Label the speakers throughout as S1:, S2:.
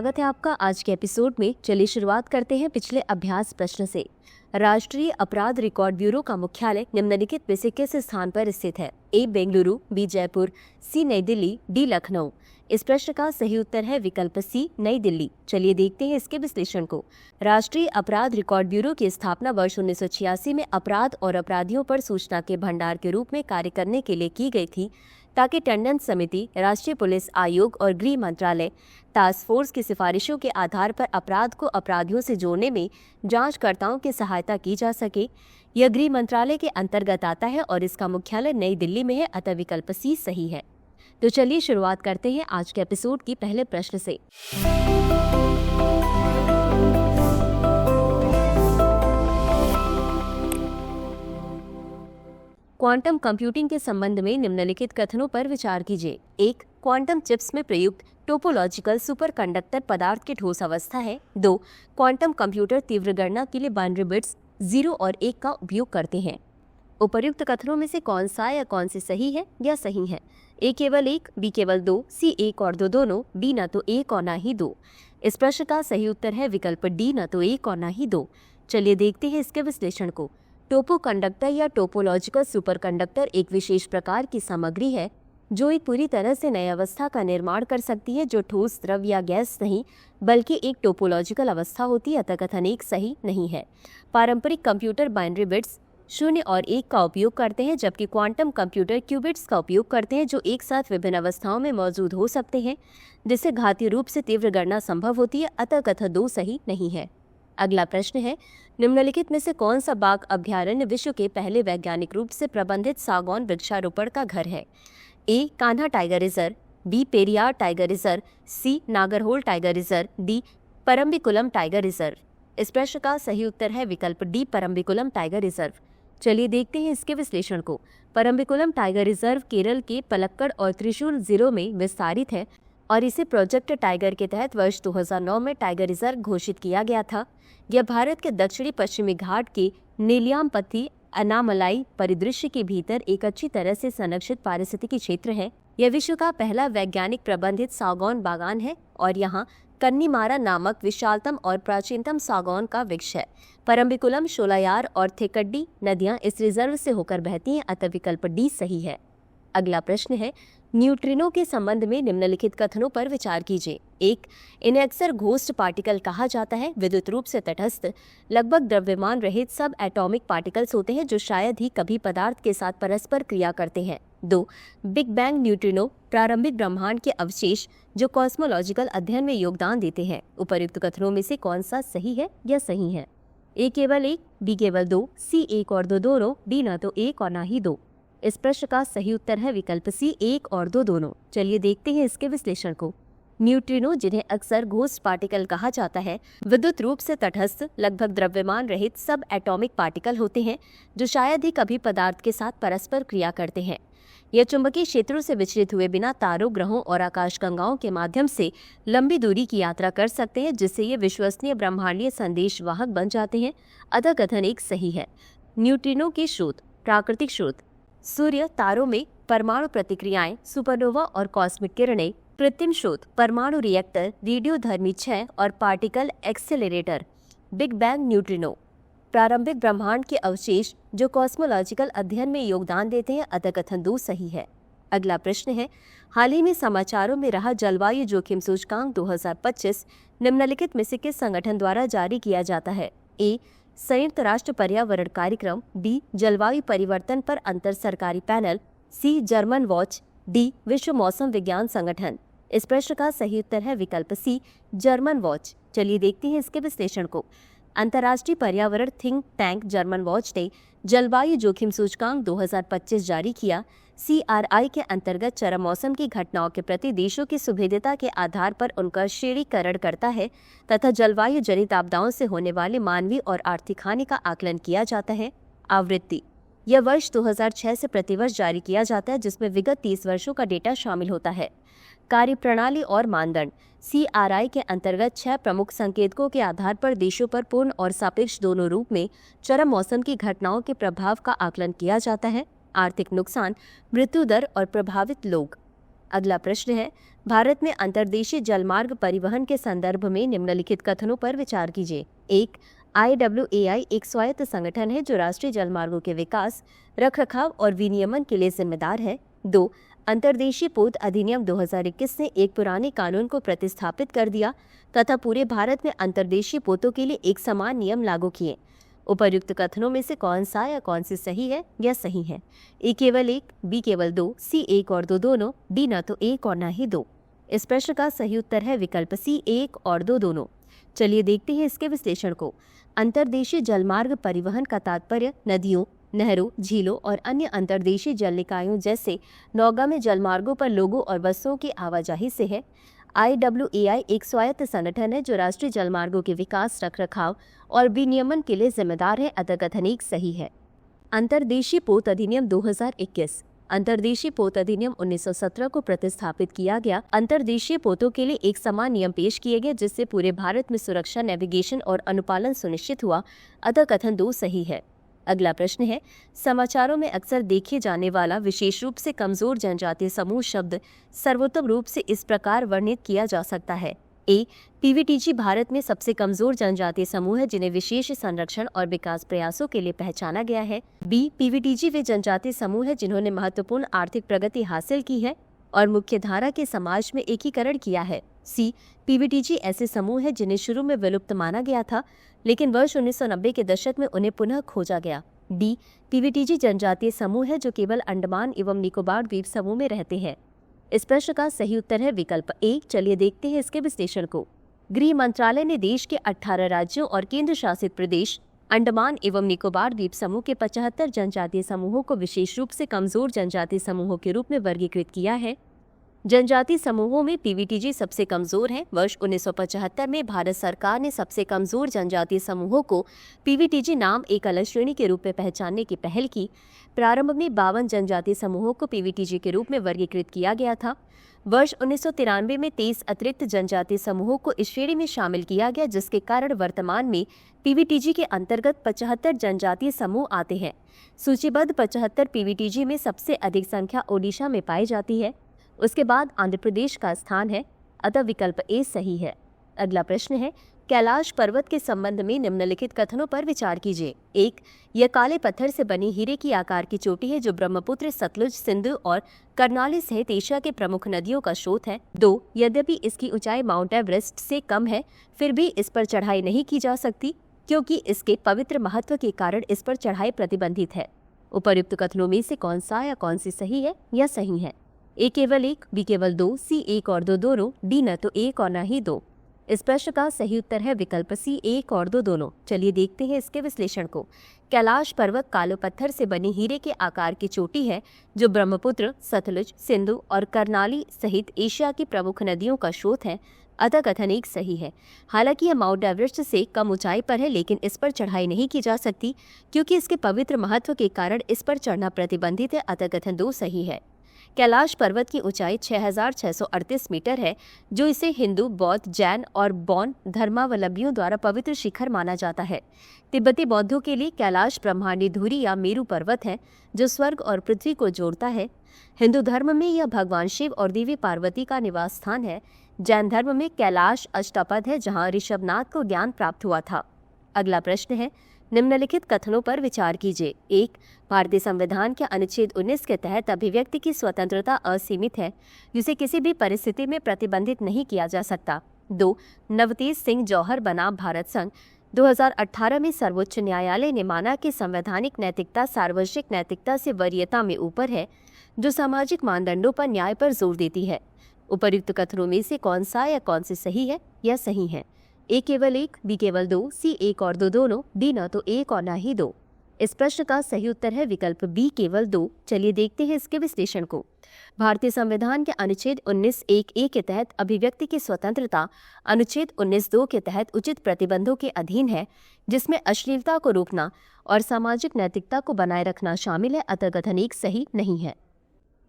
S1: स्वागत है आपका आज के एपिसोड में। चलिए शुरुआत करते हैं पिछले अभ्यास प्रश्न से। राष्ट्रीय अपराध रिकॉर्ड ब्यूरो का मुख्यालय निम्नलिखित में से किस स्थान पर स्थित है? ए बेंगलुरु, बी जयपुर, सी नई दिल्ली, डी लखनऊ। इस प्रश्न का सही उत्तर है विकल्प सी नई दिल्ली। चलिए देखते हैं इसके विश्लेषण को। राष्ट्रीय अपराध रिकॉर्ड ब्यूरो की स्थापना वर्ष 1986 में अपराध और अपराधियों पर सूचना के भंडार के रूप में कार्य करने के लिए की गई थी, ताकि टंडन समिति, राष्ट्रीय पुलिस आयोग और गृह मंत्रालय टास्क फोर्स की सिफारिशों के आधार पर अपराध को अपराधियों से जोड़ने में जांचकर्ताओं की सहायता की जा सके। यह गृह मंत्रालय के अंतर्गत आता है और इसका मुख्यालय नई दिल्ली में है, अतः विकल्प सी सही है। तो चलिए शुरुआत करते हैं आज के एपिसोड की पहले प्रश्न से। क्वांटम कंप्यूटिंग के संबंध में निम्नलिखित कथनों पर विचार कीजिए। एक, क्वांटम चिप्स में प्रयुक्त टोपोलॉजिकल सुपरकंडक्टर पदार्थ की ठोस अवस्था है। 2, क्वांटम कंप्यूटर तीव्र गणना के लिए बाइनरी बिट्स 0 और 1 का उपयोग करते हैं। उपर्युक्त कथनों में से कौन सा या कौन से सही है या सही है? ए केवल 1, बी केवल 2, सी 1 और 2 दोनों, डी न तो 1 और न ही 2। इस प्रश्न का सही उत्तर है विकल्प डी न तो 1 और न ही 2। चलिए देखते हैं इसके विश्लेषण को। टोपो कंडक्टर या टोपोलॉजिकल सुपरकंडक्टर एक विशेष प्रकार की सामग्री है जो एक पूरी तरह से नई अवस्था का निर्माण कर सकती है, जो ठोस, द्रव या गैस नहीं बल्कि एक टोपोलॉजिकल अवस्था होती है, अतः कथन एक सही नहीं है। पारंपरिक कंप्यूटर बाइनरी बिट्स 0 और 1 का उपयोग करते हैं, जबकि क्वांटम कंप्यूटर क्यूबिट्स का उपयोग करते हैं, जो एक साथ विभिन्न अवस्थाओं में मौजूद हो सकते हैं, जिससे घातीय रूप से तीव्र गणना संभव होती है, अतः कथन 2 सही नहीं है। अगला प्रश्न है, निम्नलिखित में से कौन सा बाघ अभ्यारण्य विश्व के पहले वैज्ञानिक रूप से प्रबंधित सागौन वृक्षारोपण का घर है? A Kanha tiger reserve, B Periyar tiger reserve, C Nagarhole tiger reserve, D Parambikulam tiger reserve. इस प्रश्न का सही उत्तर है विकल्प डी परम्बिकुलम टाइगर रिजर्व। चलिए देखते हैं इसके विश्लेषण को। परम्बिकुलम टाइगर रिजर्व केरल के पलक्कड़ और त्रिशूर जिलों में विस्तारित है और इसे प्रोजेक्ट टाइगर के तहत वर्ष 2009 में टाइगर रिजर्व घोषित किया गया था। यह भारत के दक्षिणी पश्चिमी घाट के नेलियामपति अनामलाई परिदृश्य के भीतर एक अच्छी तरह से संरक्षित पारिस्थितिकी क्षेत्र है। यह विश्व का पहला वैज्ञानिक प्रबंधित सागौन बागान है और यहाँ कन्नीमारा नामक विशालतम और प्राचीनतम सागौन का वृक्ष है। परम्बिकुलम, शोलायार और थेक्कडी नदियां इस रिजर्व से होकर बहती हैं, अतः विकल्प डी सही है। अगला प्रश्न है, न्यूट्रिनो के संबंध में निम्नलिखित कथनों पर विचार कीजिए। एक, इन्हें अक्सर घोस्ट पार्टिकल कहा जाता है। विद्युत रूप से तटस्थ, लगभग द्रव्यमान रहित सब एटॉमिक पार्टिकल्स होते हैं जो शायद ही कभी पदार्थ के साथ परस्पर क्रिया करते हैं। 2, बिग बैंग न्यूट्रिनो प्रारंभिक ब्रह्मांड के अवशेष जो कॉस्मोलॉजिकल अध्ययन में योगदान देते हैं। उपर्युक्त कथनों में से कौन सा सही है या सही है? ए केवल 1, बी केवल 2, सी 1 और 2 दोनों, डी न तो 1 और न ही 2। इस प्रश्न का सही उत्तर है विकल्प सी 1 और 2 दोनों। चलिए देखते हैं इसके विश्लेषण को। न्यूट्रिनो, जिन्हें अक्सर घोस्ट पार्टिकल कहा जाता है, विद्युत रूप से तटस्थ, लगभग द्रव्यमान रहित सब एटॉमिक पार्टिकल होते हैं जो शायद ही कभी पदार्थ के साथ परस्पर क्रिया करते हैं। यह चुंबकीय क्षेत्रों से विचलित हुए बिना तारों, ग्रहों और आकाशगंगाओं के माध्यम से लंबी दूरी की यात्रा कर सकते हैं, जिससे ये विश्वसनीय ब्रह्मांडीय संदेश वाहक बन जाते हैं, अतः कथन एक सही है। न्यूट्रिनो के स्रोत, प्राकृतिक स्रोत सूर्य, तारों में परमाणु प्रतिक्रियाएं, सुपरनोवा और कॉस्मिक किरणें। कृत्रिम स्रोत, परमाणु रिएक्टर, रेडियोधर्मी क्षय और particle accelerator. Big bang neutrino प्रारंभिक ब्रह्मांड के अवशेष जो कॉस्मोलॉजिकल अध्ययन में योगदान देते हैं, अतः कथन 2 सही है। अगला प्रश्न है, हाल ही में समाचारों में रहा जलवायु जोखिम सूचकांक 2025 निम्नलिखित में से किस संगठन द्वारा जारी किया जाता है? ए संयुक्त राष्ट्र पर्यावरण कार्यक्रम, बी जलवायु परिवर्तन पर अंतर सरकारी पैनल, सी जर्मन वॉच, डी विश्व मौसम विज्ञान संगठन। इस प्रश्न का सही उत्तर है विकल्प सी जर्मन वॉच। चलिए देखते हैं इसके विश्लेषण को। अंतर्राष्ट्रीय पर्यावरण थिंक टैंक जर्मन वॉच ने जलवायु जोखिम सूचकांक 2025 जारी किया। CRI के अंतर्गत चरम मौसम की घटनाओं के प्रति देशों की सुभेद्यता के आधार पर उनका श्रेणीकरण करता है तथा जलवायु जनित आपदाओं से होने वाले मानवीय और आर्थिक हानि का आकलन किया जाता है। आवृत्ति, यह वर्ष 2006 से प्रतिवर्ष जारी किया जाता है, जिसमें विगत 30 वर्षों का डेटा शामिल होता है। कार्यप्रणाली और मानदंड, CRI के अंतर्गत 6 प्रमुख संकेतकों के आधार पर देशों पर पूर्ण और सापेक्ष दोनों रूप में चरम मौसम की घटनाओं के प्रभाव का आकलन किया जाता है। आर्थिक नुकसान, मृत्यु दर और प्रभावित लोग। अगला प्रश्न है, भारत में अंतर्देशीय जलमार्ग परिवहन के संदर्भ में निम्नलिखित कथनों पर विचार कीजिए। 1. IWAI एक स्वायत्त संगठन है जो राष्ट्रीय जलमार्गों के विकास, रखरखाव और विनियमन के लिए जिम्मेदार है। 2. अंतर्देशीय पोत अधिनियम 2021 ने एक पुराने कानून को प्रतिस्थापित कर दिया तथा पूरे भारत में अंतर्देशीय पोतों के लिए एक समान नियम लागू किए। उपर्युक्त कथनों में से कौन सा या कौन सी सही है या सही है? ए केवल 1, बी केवल 2, सी 1 और 2 दोनों, डी न तो 1 और न ही 2। इस प्रश्न का सही उत्तर है विकल्प सी 1 और 2 दोनों। चलिए देखते हैं इसके विश्लेषण को। अंतर्देशीय जलमार्ग परिवहन का तात्पर्य नदियों, नहरों, झीलों और अन्य अंतर्देशीय जल निकायों जैसे नौगा में जलमार्गों पर लोगों और बसों की आवाजाही से है। IWAI एक स्वायत्त संगठन है जो राष्ट्रीय जलमार्गों के विकास, रखरखाव और विनियमन के लिए जिम्मेदार है, अतः कथन एक सही है। अंतर्देशीय पोत अधिनियम 2021। अंतर्देशीय पोत अधिनियम 1917 को प्रतिस्थापित किया गया। अंतर्देशीय पोतों के लिए एक समान नियम पेश किए गए जिससे पूरे भारत में सुरक्षा, नेविगेशन और अनुपालन सुनिश्चित हुआ, अतः कथन 2 सही है। अगला प्रश्न है, समाचारों में अक्सर देखे जाने वाला विशेष रूप से कमजोर जनजातीय समूह शब्द सर्वोत्तम रूप से इस प्रकार वर्णित किया जा सकता है। ए. PVTG भारत में सबसे कमजोर जनजातीय समूह है जिन्हें विशेष संरक्षण और विकास प्रयासों के लिए पहचाना गया है। बी. PVTG वे जनजातीय समूह है जिन्होंने महत्वपूर्ण आर्थिक प्रगति हासिल की है और मुख्य धारा के समाज में एकीकरण किया है। सी. PVTG ऐसे समूह है जिन्हें शुरू में विलुप्त माना गया था लेकिन वर्ष 1990 के दशक में उन्हें पुनः खोजा गया। डी. PVTG जनजातीय समूह है जो केवल अंडमान एवं निकोबार द्वीप समूह में रहते हैं। इस प्रश्न का सही उत्तर है विकल्प ए। चलिए देखते हैं इसके विश्लेषण को। गृह मंत्रालय ने देश के 18 राज्यों और केंद्र शासित प्रदेश, अंडमान एवं निकोबार द्वीप समूह के 75 जनजातीय समूहों को विशेष रूप से कमजोर जनजातीय समूहों के रूप में वर्गीकृत किया है। जनजातीय समूहों में PVTG सबसे कमजोर है। वर्ष 1975 में भारत सरकार ने सबसे कमजोर जनजातीय समूहों को PVTG नाम एक अलग श्रेणी के रूप में पहचानने की पहल की। प्रारंभ में 52 जनजातीय समूहों को PVTG के रूप में वर्गीकृत किया गया था। वर्ष 1993 में 23 अतिरिक्त जनजातीय समूहों को इस श्रेणी में शामिल किया गया जिसके कारण वर्तमान में PVTG के अंतर्गत 75 जनजातीय समूह आते हैं। सूचीबद्ध 75 PVTG में सबसे अधिक संख्या ओडिशा में पाई जाती है, उसके बाद आंध्र प्रदेश का स्थान है, अतः विकल्प ए सही है। अगला प्रश्न है, कैलाश पर्वत के संबंध में निम्नलिखित कथनों पर विचार कीजिए। 1. यह काले पत्थर से बनी हीरे की आकार की चोटी है जो ब्रह्मपुत्र, सतलुज, सिंधु और कर्नाली सहित एशिया के प्रमुख नदियों का स्रोत है। 2. यद्यपि इसकी ऊंचाई माउंट एवरेस्ट से कम है फिर भी इस पर चढ़ाई नहीं की जा सकती क्योंकि इसके पवित्र महत्व के कारण इस पर चढ़ाई प्रतिबंधित है। उपर्युक्त कथनों में से कौन सा या कौन सी सही है या सही है? ए केवल 1, बी केवल 2, सी 1 और 2 दोनों, डी न तो 1 और न ही 2। इस प्रश्न का सही उत्तर है विकल्प सी 1 और 2 दोनों। चलिए देखते हैं इसके विश्लेषण को। कैलाश पर्वत काले पत्थर से बनी हीरे के आकार की चोटी है जो ब्रह्मपुत्र, सतलुज, सिंधु और कर्नाली सहित एशिया की प्रमुख नदियों का स्रोत है, अतः कथन एक सही है। हालांकि यह माउंट एवरेस्ट से कम ऊंचाई पर है लेकिन इस पर चढ़ाई नहीं की जा सकती क्योंकि इसके पवित्र महत्व के कारण इस पर चढ़ना प्रतिबंधित है, अतः कथन 2 सही है। कैलाश पर्वत की ऊंचाई 6638 मीटर है जो इसे हिंदू, बौद्ध, जैन और बौन धर्मावलंबियों द्वारा पवित्र शिखर माना जाता है। तिब्बती बौद्धों के लिए कैलाश ब्रह्मांडी धुरी या मेरू पर्वत है जो स्वर्ग और पृथ्वी को जोड़ता है। हिंदू धर्म में यह भगवान शिव और देवी पार्वती का निवास स्थान है। जैन धर्म में कैलाश अष्टपद है जहाँ ऋषभनाथ को ज्ञान प्राप्त हुआ था। अगला प्रश्न है, निम्नलिखित कथनों पर विचार कीजिए। 1. भारतीय संविधान के अनुच्छेद 19 के तहत अभिव्यक्ति की स्वतंत्रता असीमित है जिसे किसी भी परिस्थिति में प्रतिबंधित नहीं किया जा सकता। 2. नवतेज सिंह जौहर बनाम भारत संघ 2018 में सर्वोच्च न्यायालय ने माना कि संवैधानिक नैतिकता सार्वजनिक नैतिकता से वरीयता में ऊपर है जो सामाजिक मानदंडों पर न्याय पर जोर देती है। उपर्युक्त कथनों में से कौन सा या कौन सी सही है या सही है? ए केवल 1, बी केवल 2, सी 1 और 2 दोनों, डी न तो 1 और न ही 2। इस प्रश्न का सही उत्तर है विकल्प बी केवल 2। चलिए देखते हैं इसके विश्लेषण को। भारतीय संविधान के अनुच्छेद 19(1)(a) के तहत अभिव्यक्ति की स्वतंत्रता अनुच्छेद 19(2) के तहत उचित प्रतिबंधों के अधीन है जिसमें अश्लीलता को रोकना और सामाजिक नैतिकता को बनाए रखना शामिल है, अतः कथन एक सही नहीं है।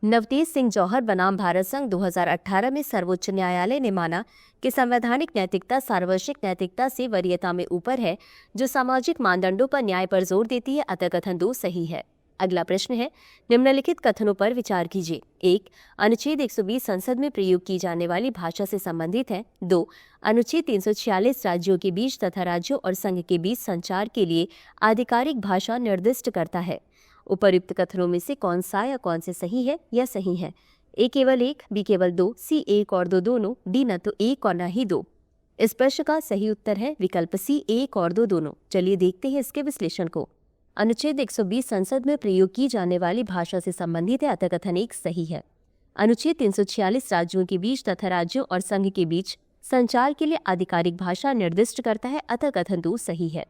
S1: नवतेज सिंह जौहर बनाम भारत संघ 2018 में सर्वोच्च न्यायालय ने माना कि संवैधानिक नैतिकता सार्वजनिक नैतिकता से वरीयता में ऊपर है जो सामाजिक मानदंडों पर न्याय पर जोर देती है, अतः कथन 2 सही है। अगला प्रश्न है, निम्नलिखित कथनों पर विचार कीजिए। 1. अनुच्छेद 120 संसद में प्रयोग की जाने वाली भाषा से संबंधित है। 2. अनुच्छेद 346 राज्यों के बीच तथा राज्यों और संघ के बीच संचार के लिए आधिकारिक भाषा निर्दिष्ट करता है। उपर्युक्त कथनों में से कौन सा या कौन से सही है या सही है? ए केवल 1, बी केवल 2, सी 1 और 2 दोनों, डी न तो 1 और न ही 2। इस प्रश्न का सही उत्तर है विकल्प सी, 1 और 2 दोनों। चलिए देखते हैं इसके विश्लेषण को। अनुच्छेद 120 संसद में प्रयोग की जाने वाली भाषा से संबंधित है, अतः कथन 1 सही है। अनुच्छेद 346 राज्यों के बीच तथा राज्यों और संघ के बीच संचार के लिए आधिकारिक भाषा निर्दिष्ट करता है, अतः कथन 2 सही है।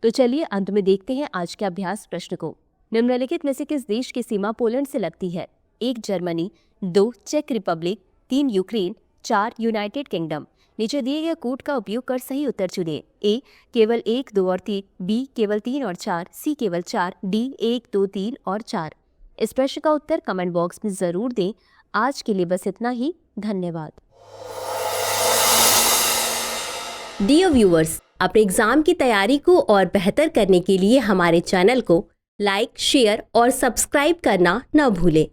S1: तो चलिए अंत में देखते हैं आज के अभ्यास प्रश्न को। निम्नलिखित में से किस देश की सीमा पोलैंड से लगती है? 1 जर्मनी, 2 चेक रिपब्लिक, 3 यूक्रेन, 4 यूनाइटेड किंगडम। नीचे दिए गए कोड का उपयोग कर सही उत्तर चुनिए। ए केवल 1, 2 और 3, बी केवल 3 और 4, सी केवल 4, डी 1, 2, 3 और 4। इस प्रश्न का उत्तर कमेंट बॉक्स में जरूर दें। आज के लिए बस इतना ही। धन्यवाद।
S2: डियर व्यूअर्स, अपने एग्जाम की तैयारी को और बेहतर करने के लिए हमारे चैनल को लाइक, शेयर और सब्सक्राइब करना न भूलें।